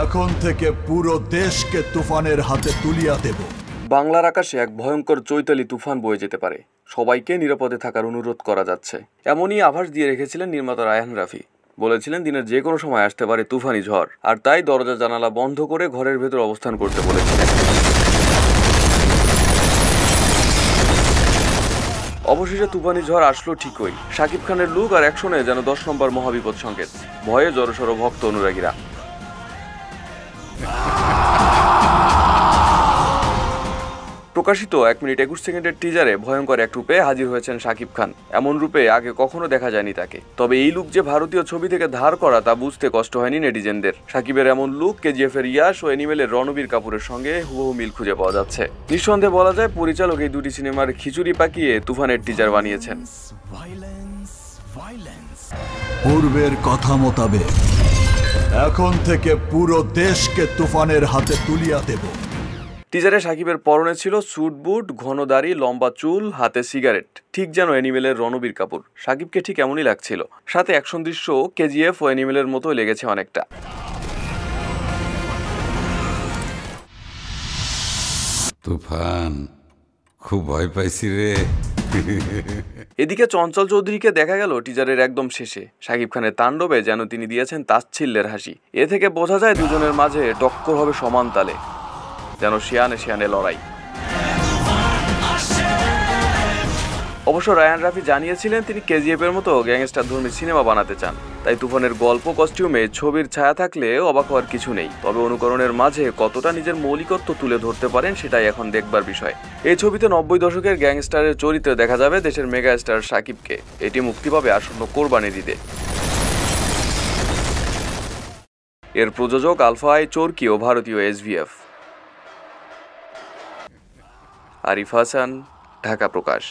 এখন থেকে পুরো দেশকে তুফানের হাতে তুলিয়া দেব। বাংলার আকাশে এক ভয়ঙ্কর চৈতালি তুফান বয়ে যেতে পারে, সবাইকে নিরাপদে থাকার অনুরোধ করা যাচ্ছে। এমনই আভাস দিয়ে রেখেছিলেন নির্মাতা রায়হান রাফি। বলেছিলেন দিনের যে কোনো সময় আসতে পারে তুফানি ঝড়, আর তাই দরজা জানালা বন্ধ করে ঘরের ভেতর অবস্থান করতে বলেছিলেন। অবশেষে তুফানি ঝড় আসলো ঠিকই। শাকিব খানের লুক আর অ্যাকশনে যেন 10 নম্বর মহাবিপদ সংকেত। ভয়ে জড়সড় ভক্ত অনুরাগীরা। প্রকাশিত 1 মিনিট 21 সেকেন্ডের টিজারে ভয়ঙ্কর এক রূপে হাজির হয়েছেন শাকিব খান। এমন রূপে আগে কখনো দেখা যায়নি তাকে। তবে এই লুক যে ভারতীয় ছবি থেকে ধার করা তা বুঝতে কষ্ট হয়নি নেটিজেনদের। শাকিবের এমন লুক কেজিএফের ইয়াশ ও অ্যানিমেলের রণবীর কাপুরের সঙ্গে হুবহু মিল খুঁজে পাওয়া যাচ্ছে। নিঃসন্দেহে বলা যায় পরিচালক এই দুটি সিনেমার খিচুড়ি পাকিয়ে তুফানের টিজার বানিয়েছেন। পূর্বের কথা মোতাবেক এখন থেকে পুরো দেশকে তুফানের হাতে তুলিয়া দেব। টিজারে শাকিবের পরনে ছিল স্যুট বুট, ঘন দাড়ি, লম্বা চুল, হাতে সিগারেট, ঠিক যেন অ্যানিমেলের রণবীর কাপুর। শাকিবকে ঠিক এমনই লাগছিল। সাথে অ্যাকশন দৃশ্য কেজিএফ ও অ্যানিমেলের মতোই লেগেছে অনেকটা। তুফান, খুব ভয় পাইছি রে। এদিকে চঞ্চল চৌধুরীকে দেখা গেল টিজারের একদম শেষে। শাকিব খানের তাণ্ডবে যেন তিনি দিয়েছেন তাচ্ছিল্যের হাসি। এ থেকে বোঝা যায় দুজনের মাঝে টক্কর হবে সমান তালে, যেন শিয়ানে শিয়ানে লড়াই। অবশ্য রায়হান রাফি জানিয়েছিলেন তিনি কেজিএফ এর মতো গ্যাংস্টার ধর্মী সিনেমা বানাতে চান। তাই তুফানের গল্প কস্টিউমে ছবির ছায়া থাকলে অবাক হওয়ার কিছু নেই। তবে অনুকরণের মাঝে কতটা নিজের মৌলিকত্ব তুলে ধরতে পারেন সেটাই এখন দেখবার বিষয়। এই ছবিতে 90 দশকের গ্যাংস্টারের চরিত্রে দেখা যাবে দেশের মেগা স্টার শাকিবকে। এটি মুক্তি পাবে আসন্ন কোরবানির ঈদে। এর প্রযোজক আলফা আই চরকি ও ভারতীয় এসভিএফ। আরিফ হাসান, ঢাকা প্রকাশ।